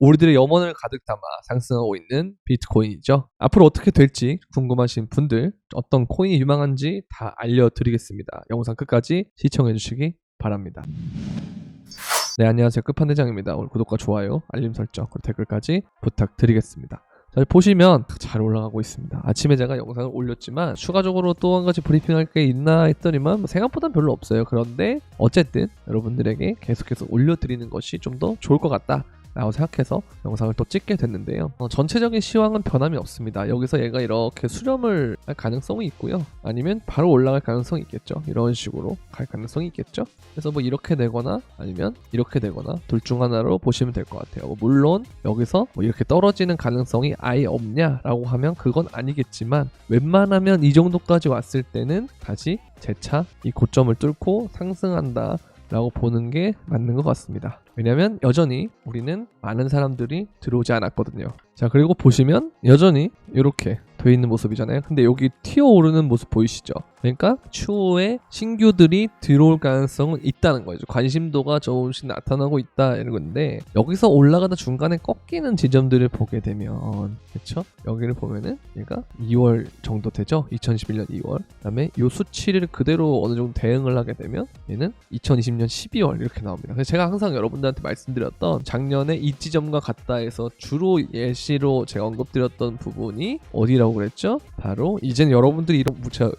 우리들의 염원을 가득 담아 상승하고 있는 비트코인이죠. 앞으로 어떻게 될지 궁금하신 분들, 어떤 코인이 유망한지 다 알려드리겠습니다. 영상 끝까지 시청해주시기 바랍니다. 네, 안녕하세요. 끝판대장입니다. 오늘 구독과 좋아요, 알림 설정, 그리고 댓글까지 부탁드리겠습니다. 자, 보시면 잘 올라가고 있습니다. 아침에 제가 영상을 올렸지만 추가적으로 또 한 가지 브리핑할 게 있나 했더니만 생각보단 별로 없어요. 그런데 어쨌든 여러분들에게 계속해서 올려드리는 것이 좀 더 좋을 것 같다 라고 생각해서 영상을 또 찍게 됐는데요. 전체적인 시황은 변함이 없습니다. 여기서 얘가 이렇게 수렴을 할 가능성이 있고요. 아니면 바로 올라갈 가능성이 있겠죠. 이런 식으로 갈 가능성이 있겠죠. 그래서 뭐 이렇게 되거나 아니면 이렇게 되거나 둘 중 하나로 보시면 될 것 같아요. 물론 여기서 뭐 이렇게 떨어지는 가능성이 아예 없냐라고 하면 그건 아니겠지만 웬만하면 이 정도까지 왔을 때는 다시 재차 이 고점을 뚫고 상승한다 라고 보는 게 맞는 것 같습니다. 왜냐면 여전히 우리는 많은 사람들이 들어오지 않았거든요. 자, 그리고 보시면 여전히 이렇게 돼 있는 모습이잖아요. 근데 여기 튀어오르는 모습 보이시죠? 그러니까 추후에 신규들이 들어올 가능성은 있다는 거죠. 관심도가 조금씩 나타나고 있다 이런 건데, 여기서 올라가다 중간에 꺾이는 지점들을 보게 되면, 그렇죠? 여기를 보면은 얘가 2월 정도 되죠? 2021년 2월. 그다음에 이 수치를 그대로 어느 정도 대응을 하게 되면 얘는 2020년 12월 이렇게 나옵니다. 그래서 제가 항상 여러분들한테 말씀드렸던 작년에 이 지점과 같다 해서 주로 예시로 제가 언급드렸던 부분이 어디라고 그랬죠? 바로 이제는 여러분들이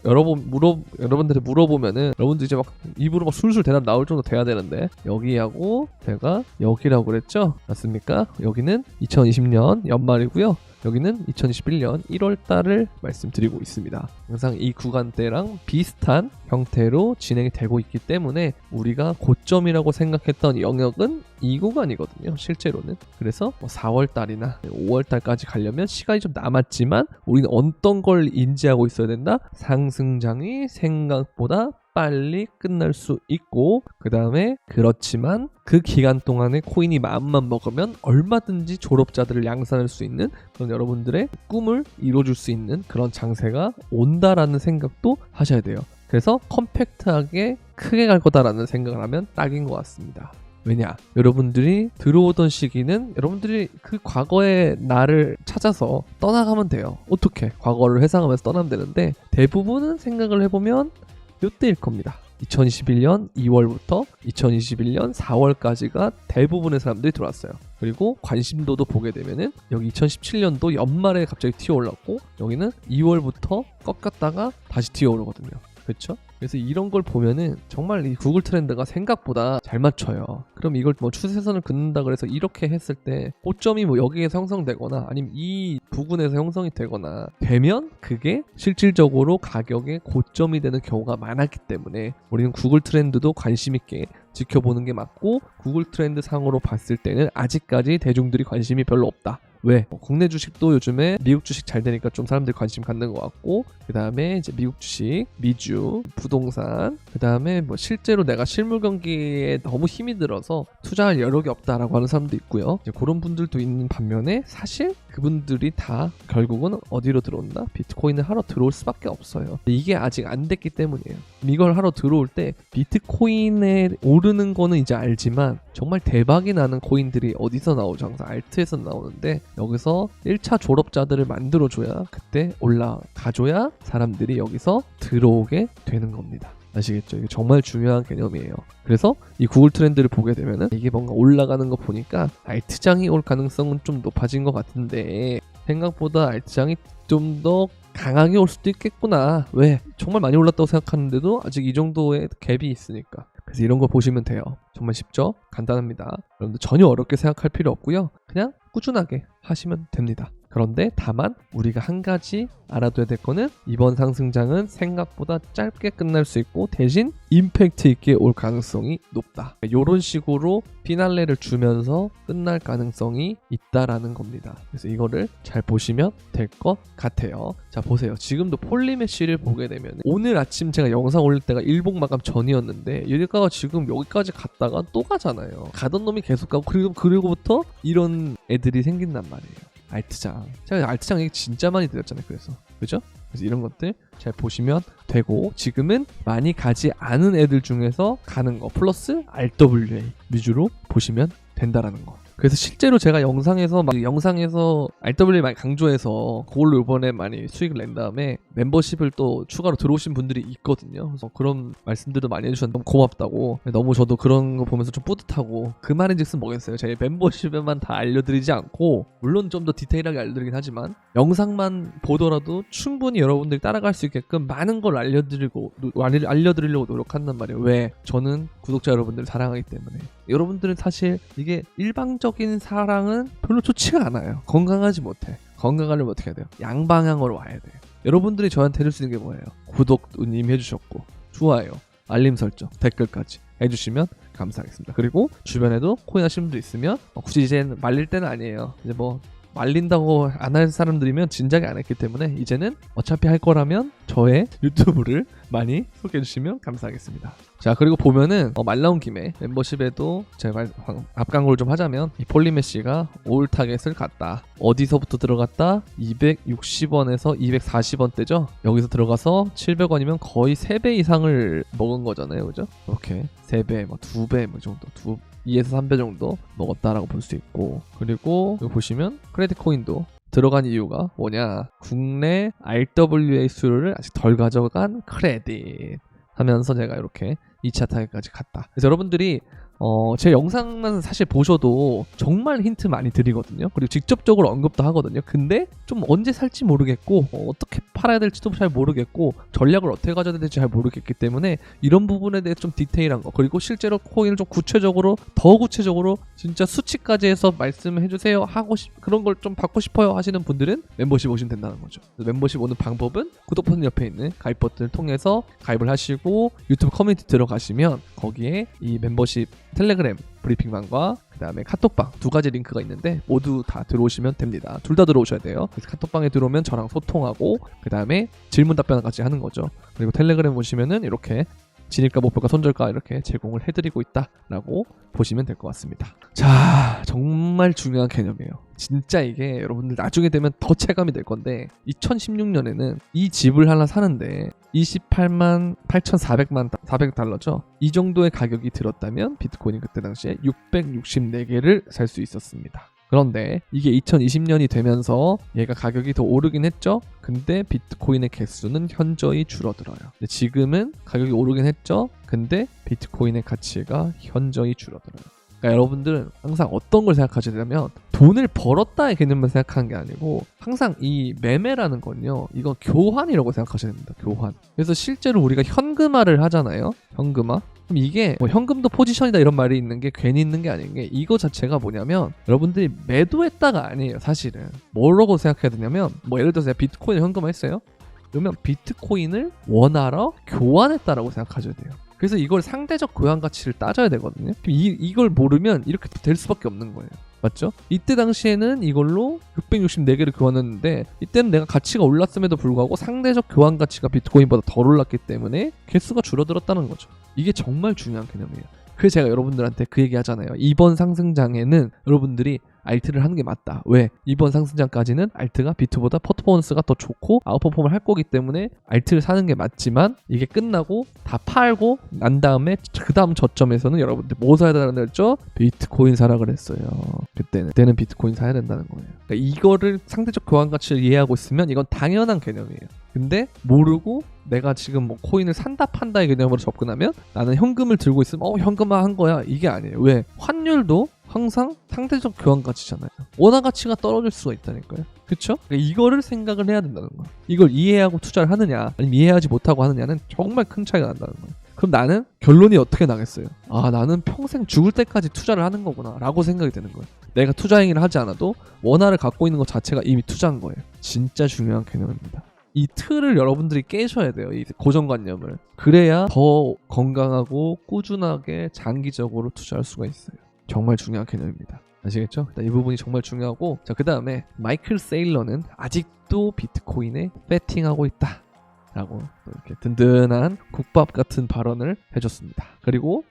여러분들한테 물어보면은 여러분들 이제 막 입으로 막 술술 대답 나올 정도 돼야 되는데, 여기하고 제가 여기라고 그랬죠? 맞습니까? 여기는 2020년 연말이고요. 여기는 2021년 1월 달을 말씀드리고 있습니다. 항상 이 구간대랑 비슷한 형태로 진행이 되고 있기 때문에 우리가 고점이라고 생각했던 영역은 이 구간이거든요, 실제로는. 그래서 4월 달이나 5월 달까지 가려면 시간이 좀 남았지만 우리는 어떤 걸 인지하고 있어야 된다? 상승장이 생각보다 빨리 끝날 수 있고, 그 다음에 그렇지만 그 기간 동안에 코인이 마음만 먹으면 얼마든지 졸업자들을 양산할 수 있는 그런 여러분들의 꿈을 이뤄줄 수 있는 그런 장세가 온다라는 생각도 하셔야 돼요. 그래서 컴팩트하게 크게 갈 거다라는 생각을 하면 딱인 것 같습니다. 왜냐? 여러분들이 들어오던 시기는 여러분들이 그 과거의 나를 찾아서 떠나가면 돼요. 어떻게? 과거를 회상하면서 떠나면 되는데, 대부분은 생각을 해보면 이때일 겁니다. 2021년 2월부터 2021년 4월까지가 대부분의 사람들이 들어왔어요. 그리고 관심도도 보게 되면은 여기 2017년도 연말에 갑자기 튀어올랐고, 여기는 2월부터 꺾였다가 다시 튀어오르거든요. 그렇죠? 그래서 이런 걸 보면은 정말 이 구글 트렌드가 생각보다 잘 맞춰요. 그럼 이걸 뭐 추세선을 긋는다 그래서 이렇게 했을 때 고점이 뭐 여기에서 형성되거나 아니면 이 부근에서 형성이 되거나 되면 그게 실질적으로 가격의 고점이 되는 경우가 많았기 때문에 우리는 구글 트렌드도 관심 있게 지켜보는 게 맞고, 구글 트렌드 상으로 봤을 때는 아직까지 대중들이 관심이 별로 없다. 왜? 국내 주식도 요즘에 미국 주식 잘 되니까 좀 사람들이 관심 갖는 것 같고, 그 다음에 이제 미국 주식, 미주, 부동산, 그 다음에 뭐 실제로 내가 실물 경기에 너무 힘이 들어서 투자할 여력이 없다라고 하는 사람도 있고요. 이제 그런 분들도 있는 반면에 사실 그분들이 다 결국은 어디로 들어온다? 비트코인을 하러 들어올 수밖에 없어요. 이게 아직 안 됐기 때문이에요. 이걸 하러 들어올 때 비트코인에 오르는 거는 이제 알지만 정말 대박이 나는 코인들이 어디서 나오죠? 항상 알트에서 나오는데, 여기서 1차 졸업자들을 만들어줘야, 그때 올라가줘야 사람들이 여기서 들어오게 되는 겁니다. 아시겠죠? 이게 정말 중요한 개념이에요. 그래서 이 구글 트렌드를 보게 되면은 이게 뭔가 올라가는 거 보니까 알트장이 올 가능성은 좀 높아진 것 같은데, 생각보다 알트장이 좀 더 강하게 올 수도 있겠구나. 왜? 정말 많이 올랐다고 생각하는데도 아직 이 정도의 갭이 있으니까. 그래서 이런 거 보시면 돼요. 정말 쉽죠? 간단합니다. 여러분들 전혀 어렵게 생각할 필요 없고요. 그냥 꾸준하게 하시면 됩니다. 그런데 다만 우리가 한 가지 알아둬야 될 거는, 이번 상승장은 생각보다 짧게 끝날 수 있고 대신 임팩트 있게 올 가능성이 높다. 이런 식으로 피날레를 주면서 끝날 가능성이 있다라는 겁니다. 그래서 이거를 잘 보시면 될 것 같아요. 자, 보세요. 지금도 폴리메쉬를 보게 되면 오늘 아침 제가 영상 올릴 때가 일봉 마감 전이었는데 얘가 지금 여기까지 갔다가 또 가잖아요. 가던 놈이 계속 가고, 그리고부터 이런 애들이 생긴단 말이에요. 알트장. 제가 알트장 얘기 진짜 많이 드렸잖아요. 그래서 이런 것들 잘 보시면 되고, 지금은 많이 가지 않은 애들 중에서 가는 거 플러스 RWA 위주로 보시면 된다라는 거. 그래서 실제로 제가 영상에서 RW 많이 강조해서 그걸로 이번에 많이 수익을 낸 다음에 멤버십을 또 추가로 들어오신 분들이 있거든요. 그래서 그런 말씀들도 많이 해주셨는데 너무 고맙다고. 너무 저도 그런 거 보면서 좀 뿌듯하고, 그 말인즉슨 뭐겠어요. 제 멤버십에만 다 알려드리지 않고, 물론 좀 더 디테일하게 알려드리긴 하지만 영상만 보더라도 충분히 여러분들이 따라갈 수 있게끔 많은 걸 알려드리려고 노력한단 말이에요. 왜? 저는 구독자 여러분들을 사랑하기 때문에. 여러분들은 사실 이게 일방적인 사랑은 별로 좋지가 않아요. 건강하지 못해. 건강하려면 어떻게 해야 돼요? 양방향으로 와야 돼요. 여러분들이 저한테 해줄 수 있는 게 뭐예요? 구독 이미 해주셨고, 좋아요, 알림 설정, 댓글까지 해주시면 감사하겠습니다. 그리고 주변에도 코인 하시는 분들 있으면 굳이 이제는 말릴 때는 아니에요. 이제 뭐 말린다고 안 할 사람들이면 진작에 안 했기 때문에 이제는 어차피 할 거라면 저의 유튜브를 많이 소개해 주시면 감사하겠습니다. 자, 그리고 보면은 말 나온 김에 멤버십에도 제가 앞광고를 좀 하자면, 이 폴리메시가 올 타겟을 갔다. 어디서부터 들어갔다? 260원에서 240원대죠. 여기서 들어가서 700원이면 거의 3배 이상을 먹은 거잖아요, 그죠? 이렇게 3배, 2배 뭐 정도, 2에서 3배 정도 먹었다라고 볼 수 있고, 그리고 여기 보시면 크레딧 코인도 들어간 이유가 뭐냐, 국내 RWA 수요를 아직 덜 가져간 크레딧 하면서 제가 이렇게 2차 타겟까지 갔다. 그래서 여러분들이 제 영상만 사실 보셔도 정말 힌트 많이 드리거든요. 그리고 직접적으로 언급도 하거든요. 근데 좀 언제 살지 모르겠고, 어떻게 팔아야 될지도 잘 모르겠고, 전략을 어떻게 가져야 될지 잘 모르겠기 때문에 이런 부분에 대해서 좀 디테일한 거, 그리고 실제로 코인을 좀 더 구체적으로 진짜 수치까지 해서 말씀해 주세요 그런 걸 좀 받고 싶어요 하시는 분들은 멤버십 오시면 된다는 거죠. 멤버십 오는 방법은 구독 버튼 옆에 있는 가입 버튼을 통해서 가입을 하시고, 유튜브 커뮤니티 들어가시면 거기에 이 멤버십 텔레그램 브리핑방과 그 다음에 카톡방 2가지 링크가 있는데 모두 다 들어오시면 됩니다. 둘 다 들어오셔야 돼요. 그래서 카톡방에 들어오면 저랑 소통하고, 그 다음에 질문 답변 같이 하는 거죠. 그리고 텔레그램 보시면은 이렇게 진입가, 목표가, 손절가 이렇게 제공을 해드리고 있다라고 보시면 될 것 같습니다. 자, 정말 중요한 개념이에요. 진짜 이게 여러분들 나중에 되면 더 체감이 될 건데, 2016년에는 이 집을 하나 사는데 28만 8,400만 400달러죠. 이 정도의 가격이 들었다면 비트코인이 그때 당시에 664개를 살 수 있었습니다. 그런데 이게 2020년이 되면서 얘가 가격이 더 오르긴 했죠. 근데 비트코인의 개수는 현저히 줄어들어요. 근데 지금은 가격이 오르긴 했죠. 근데 비트코인의 가치가 현저히 줄어들어요. 그러니까 여러분들은 항상 어떤 걸 생각하셔야 되냐면, 돈을 벌었다의 개념만 생각하는 게 아니고, 항상 이 매매라는 건요, 이건 교환이라고 생각하셔야 됩니다. 교환. 그래서 실제로 우리가 현금화를 하잖아요. 현금화. 그럼 이게 뭐 현금도 포지션이다 이런 말이 있는 게 괜히 있는 게 아닌 게, 이거 자체가 뭐냐면 여러분들이 매도했다가 아니에요. 사실은 뭐라고 생각해야 되냐면, 뭐 예를 들어서 제가 비트코인을 현금화했어요. 그러면 비트코인을 원화로 교환했다라고 생각하셔야 돼요. 그래서 이걸 상대적 교환 가치를 따져야 되거든요. 이걸 모르면 이렇게 될 수밖에 없는 거예요. 맞죠? 이때 당시에는 이걸로 664개를 교환했는데, 이때는 내가 가치가 올랐음에도 불구하고 상대적 교환 가치가 비트코인보다 덜 올랐기 때문에 개수가 줄어들었다는 거죠. 이게 정말 중요한 개념이에요. 그래서 제가 여러분들한테 그 얘기 하잖아요. 이번 상승장에는 여러분들이 알트를 하는 게 맞다. 왜? 이번 상승장까지는 알트가 비트보다 퍼포먼스가 더 좋고 아웃퍼폼을 할 거기 때문에 알트를 사는 게 맞지만, 이게 끝나고 다 팔고 난 다음에 그 다음 저점에서는 여러분들 뭐 사야 된다는 거죠? 비트코인 사라 그랬어요. 그때는 비트코인 사야 된다는 거예요. 그러니까 이거를 상대적 교환 가치를 이해하고 있으면 이건 당연한 개념이에요. 근데 모르고 내가 지금 뭐 코인을 산다 판다의 개념으로 접근하면, 나는 현금을 들고 있으면 현금화 한 거야, 이게 아니에요. 왜? 환율도 항상 상대적 교환 가치잖아요. 원화 가치가 떨어질 수가 있다니까요. 그쵸? 그러니까 이거를 생각을 해야 된다는 거야. 이걸 이해하고 투자를 하느냐 아니면 이해하지 못하고 하느냐는 정말 큰 차이가 난다는 거예요. 그럼 나는 결론이 어떻게 나겠어요? 나는 평생 죽을 때까지 투자를 하는 거구나 라고 생각이 되는 거예요. 내가 투자 행위를 하지 않아도 원화를 갖고 있는 것 자체가 이미 투자인 거예요. 진짜 중요한 개념입니다. 이 틀을 여러분들이 깨셔야 돼요. 이 고정관념을. 그래야 더 건강하고 꾸준하게 장기적으로 투자할 수가 있어요. 정말 중요한 개념입니다. 아시겠죠? 일단 이 부분이 정말 중요하고, 자, 그 다음에 마이클 세일러는 아직도 비트코인에 배팅하고 있다 라고 이렇게 든든한 국밥 같은 발언을 해줬습니다. 그리고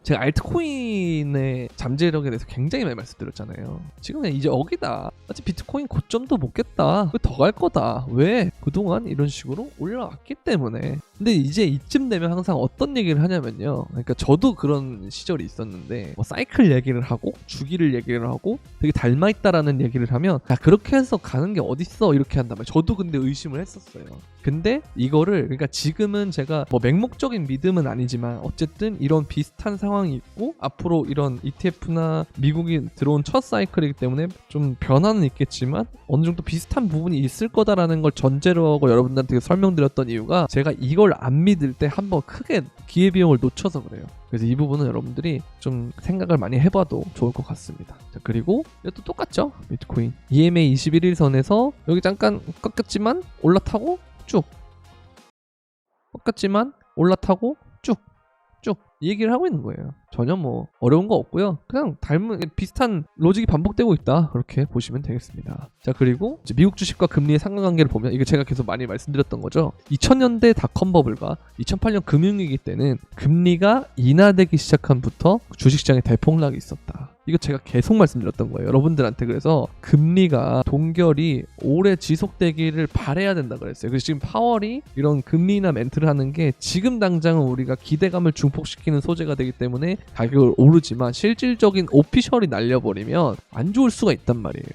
제가 알트코인의 잠재력에 대해서 굉장히 많이 말씀드렸잖아요. 지금 그냥 이제 어기다. 아직 비트코인 고점도 못 깼다. 더 갈 거다. 왜? 그동안 이런 식으로 올라왔기 때문에. 근데 이제 이쯤 되면 항상 어떤 얘기를 하냐면요. 그러니까 저도 그런 시절이 있었는데 뭐 사이클 얘기를 하고 주기를 얘기를 하고 되게 닮아있다라는 얘기를 하면 야 그렇게 해서 가는 게 어딨어 이렇게 한단 말이에요. 저도 근데 의심을 했었어요. 근데 이거를 그러니까 지금은 제가 뭐 맹목적인 믿음은 아니지만 어쨌든 이런 비슷한 상황이 있고 앞으로 이런 ETF나 미국이 들어온 첫 사이클이기 때문에 좀 변화는 있겠지만 어느 정도 비슷한 부분이 있을 거다라는 걸 전제로 하고 여러분들한테 설명드렸던 이유가 제가 이걸 안 믿을 때 한번 크게 기회비용을 놓쳐서 그래요. 그래서 이 부분은 여러분들이 좀 생각을 많이 해봐도 좋을 것 같습니다. 자, 그리고 이것도 똑같죠. 비트코인 EMA 21일선에서 여기 잠깐 꺾였지만 올라타고 쭉 꺾였지만 올라타고 쭉 이 얘기를 하고 있는 거예요. 전혀 뭐 어려운 거 없고요. 그냥 비슷한 로직이 반복되고 있다. 그렇게 보시면 되겠습니다. 자, 그리고 이제 미국 주식과 금리의 상관관계를 보면 이게 제가 계속 많이 말씀드렸던 거죠. 2000년대 닷컴 버블과 2008년 금융위기 때는 금리가 인하되기 시작한부터 주식시장에 대폭락이 있었다. 이거 제가 계속 말씀드렸던 거예요. 여러분들한테. 그래서 금리가 동결이 오래 지속되기를 바라야 된다 그랬어요. 그래서 지금 파월이 이런 금리나 멘트를 하는 게 지금 당장은 우리가 기대감을 중폭시키는 소재가 되기 때문에 가격을 오르지만 실질적인 오피셜이 날려버리면 안 좋을 수가 있단 말이에요.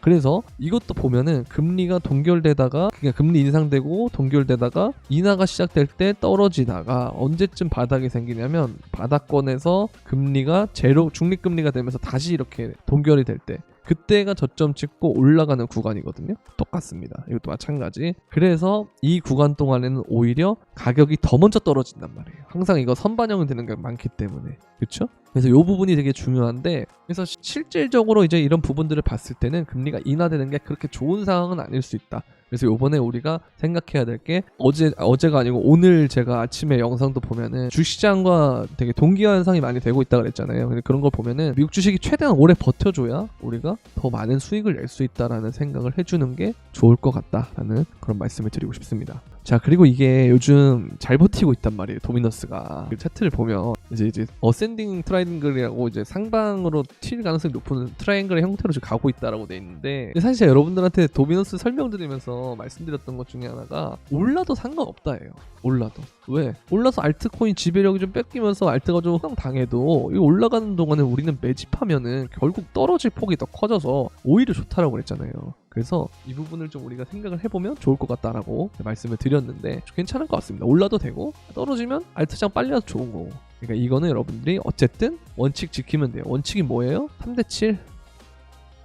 그래서 이것도 보면은 금리가 동결되다가 그냥 금리 인상되고 동결되다가 인하가 시작될 때 떨어지다가 언제쯤 바닥이 생기냐면 바닥권에서 금리가 제로 중립금리가 되면서 다시 이렇게 동결이 될 때 그때가 저점 찍고 올라가는 구간이거든요. 똑같습니다. 이것도 마찬가지. 그래서 이 구간 동안에는 오히려 가격이 더 먼저 떨어진단 말이에요. 항상 이거 선반영이 되는 게 많기 때문에. 그렇죠? 그래서 이 부분이 되게 중요한데 그래서 실질적으로 이제 이런 부분들을 봤을 때는 금리가 인하되는 게 그렇게 좋은 상황은 아닐 수 있다. 그래서 요번에 우리가 생각해야 될 게 어제가 아니고 오늘 제가 아침에 영상도 보면은 주식시장과 되게 동기화 현상이 많이 되고 있다 그랬잖아요. 근데 그런 걸 보면은 미국 주식이 최대한 오래 버텨줘야 우리가 더 많은 수익을 낼 수 있다라는 생각을 해주는 게 좋을 것 같다라는 그런 말씀을 드리고 싶습니다. 자, 그리고 이게 요즘 잘 버티고 있단 말이에요. 도미너스가 그 차트를 보면 이제 어센딩 트라이앵글이라고 이제 상방으로 튈 가능성이 높은 트라이앵글의 형태로 지금 가고 있다라고 돼 있는데 사실 제가 여러분들한테 도미너스 설명드리면서 말씀드렸던 것 중에 하나가 올라도 상관없다예요. 올라도 왜? 올라서 알트코인 지배력이 좀 뺏기면서 알트가 좀 당해도 이 올라가는 동안에 우리는 매집하면은 결국 떨어질 폭이 더 커져서 오히려 좋다라고 그랬잖아요. 그래서 이 부분을 좀 우리가 생각을 해보면 좋을 것 같다라고 말씀을 드렸는데 괜찮을 것 같습니다. 올라도 되고 떨어지면 알트장 빨리 와서 좋은 거고. 그러니까 이거는 여러분들이 어쨌든 원칙 지키면 돼요. 원칙이 뭐예요? 3대7.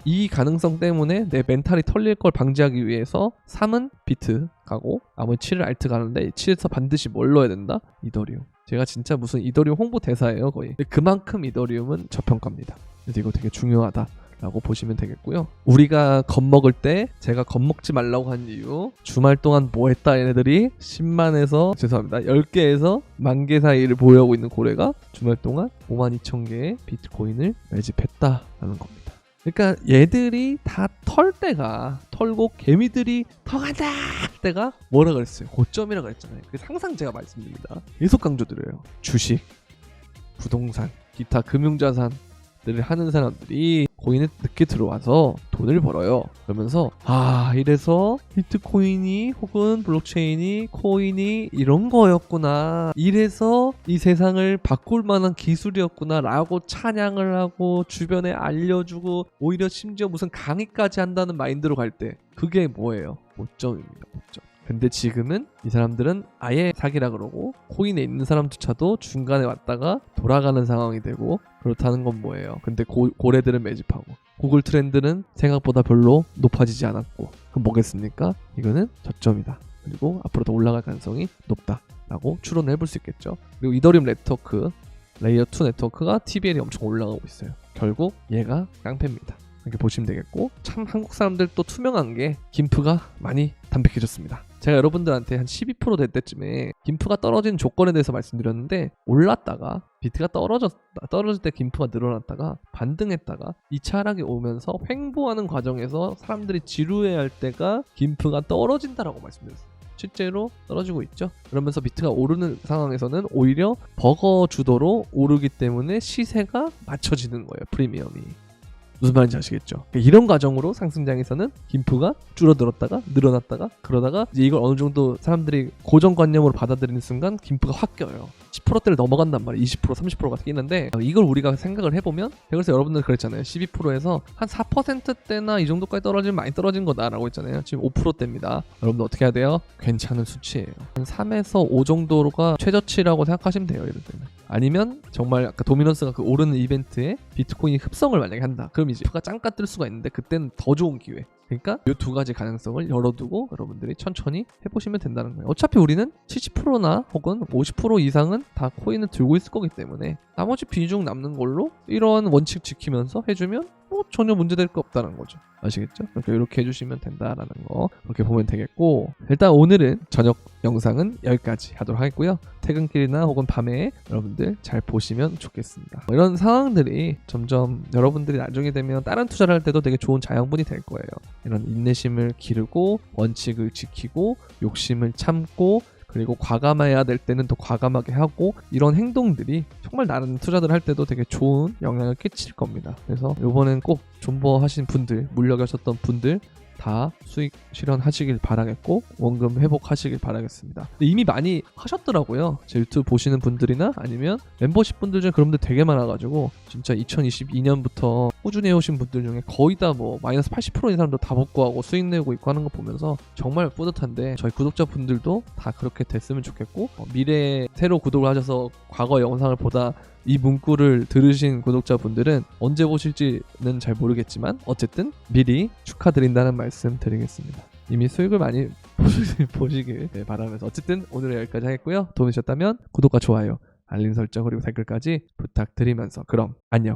이 가능성 때문에 내 멘탈이 털릴 걸 방지하기 위해서 3은 비트 가고 나머지 7을 알트 가는데 7에서 반드시 뭘 넣어야 된다? 이더리움. 제가 진짜 무슨 이더리움 홍보 대사예요 거의. 그만큼 이더리움은 저평가입니다. 그래서 이거 되게 중요하다 라고 보시면 되겠고요. 우리가 겁먹을 때 제가 겁먹지 말라고 한 이유 주말 동안 뭐 했다 얘네들이 10만에서 죄송합니다 10개에서 10,000개 사이를 보유하고 있는 고래가 주말 동안 52,000개의 비트코인을 매집했다라는 겁니다. 그러니까 얘들이 다 털 때가 털고 개미들이 더 간다 할 때가 뭐라 그랬어요? 고점이라 그랬잖아요. 그래서 항상 제가 말씀드립니다. 계속 강조드려요. 주식, 부동산, 기타 금융자산 를 하는 사람들이 코인에 늦게 들어와서 돈을 벌어요. 그러면서 이래서 비트코인이 혹은 블록체인이 코인이 이런 거였구나, 이래서 이 세상을 바꿀 만한 기술이었구나 라고 찬양을 하고 주변에 알려주고 오히려 심지어 무슨 강의까지 한다는 마인드로 갈 때 그게 뭐예요? 모점입니다. 모점. 근데 지금은 이 사람들은 아예 사기라 그러고 코인에 있는 사람조차도 중간에 왔다가 돌아가는 상황이 되고 그렇다는 건 뭐예요? 근데 고래들은 매집하고 구글 트렌드는 생각보다 별로 높아지지 않았고 그럼 뭐겠습니까? 이거는 저점이다. 그리고 앞으로 더 올라갈 가능성이 높다라고 추론을 해볼 수 있겠죠. 그리고 이더리움 네트워크 레이어 2 네트워크가 TVL이 엄청 올라가고 있어요. 결국 얘가 깡패입니다. 이렇게 보시면 되겠고 참 한국 사람들 또 투명한 게 김프가 많이 담백해졌습니다. 제가 여러분들한테 한 12% 될 때쯤에 김프가 떨어진 조건에 대해서 말씀드렸는데 올랐다가 비트가 떨어질 때 김프가 늘어났다가 반등했다가 이 차락이 오면서 횡보하는 과정에서 사람들이 지루해할 때가 김프가 떨어진다라고 말씀드렸어요. 실제로 떨어지고 있죠. 그러면서 비트가 오르는 상황에서는 오히려 버거 주도로 오르기 때문에 시세가 맞춰지는 거예요. 프리미엄이. 무슨 말인지 아시겠죠? 이런 과정으로 상승장에서는 김프가 줄어들었다가 늘어났다가 그러다가 이제 이걸 어느 정도 사람들이 고정관념으로 받아들이는 순간 김프가 확 껴요. 10%대를 넘어간단 말이에요. 20% 30%가 끼는데 이걸 우리가 생각을 해보면, 그래서 여러분들 그랬잖아요. 12%에서 한 4%대나 이 정도까지 떨어지면 많이 떨어진 거다라고 했잖아요. 지금 5%대입니다. 여러분들 어떻게 해야 돼요? 괜찮은 수치예요. 한 3에서 5 정도가 최저치라고 생각하시면 돼요. 이럴 때는. 아니면 정말 아까 도미넌스가 그 오르는 이벤트에 비트코인이 흡성을 만약에 한다. 그럼 이제 F가 짱가 뜰 수가 있는데 그때는 더 좋은 기회. 그러니까 이 두 가지 가능성을 열어두고 여러분들이 천천히 해보시면 된다는 거예요. 어차피 우리는 70%나 혹은 50% 이상은 다 코인을 들고 있을 거기 때문에 나머지 비중 남는 걸로 이런 원칙 지키면서 해주면 뭐 전혀 문제될 거 없다는 거죠. 아시겠죠? 그러니까 이렇게 해주시면 된다라는 거, 그렇게 보면 되겠고, 일단 오늘은 저녁 영상은 여기까지 하도록 하겠고요. 퇴근길이나 혹은 밤에 여러분들 잘 보시면 좋겠습니다. 이런 상황들이 점점 여러분들이 나중에 되면 다른 투자를 할 때도 되게 좋은 자양분이 될 거예요. 이런 인내심을 기르고 원칙을 지키고 욕심을 참고 그리고 과감해야 될 때는 더 과감하게 하고, 이런 행동들이 정말 다른 투자들 할 때도 되게 좋은 영향을 끼칠 겁니다. 그래서 이번엔 꼭 존버 하신 분들, 물려가셨던 분들 다 수익 실현하시길 바라겠고 원금 회복하시길 바라겠습니다. 근데 이미 많이 하셨더라고요. 제 유튜브 보시는 분들이나 아니면 멤버십 분들 중에 그런 분들 되게 많아가지고 진짜 2022년부터 꾸준히 해오신 분들 중에 거의 다 뭐 마이너스 80%인 사람도 다 복구하고 수익 내고 있고 하는 거 보면서 정말 뿌듯한데, 저희 구독자분들도 다 그렇게 됐으면 좋겠고, 미래에 새로 구독을 하셔서 과거 영상을 보다 이 문구를 들으신 구독자분들은 언제 보실지는 잘 모르겠지만 어쨌든 미리 축하드린다는 말씀 드리겠습니다. 이미 수익을 많이 보시길 바라면서 어쨌든 오늘은 여기까지 하겠고요. 도움이 되셨다면 구독과 좋아요, 알림 설정 그리고 댓글까지 부탁드리면서 그럼 안녕.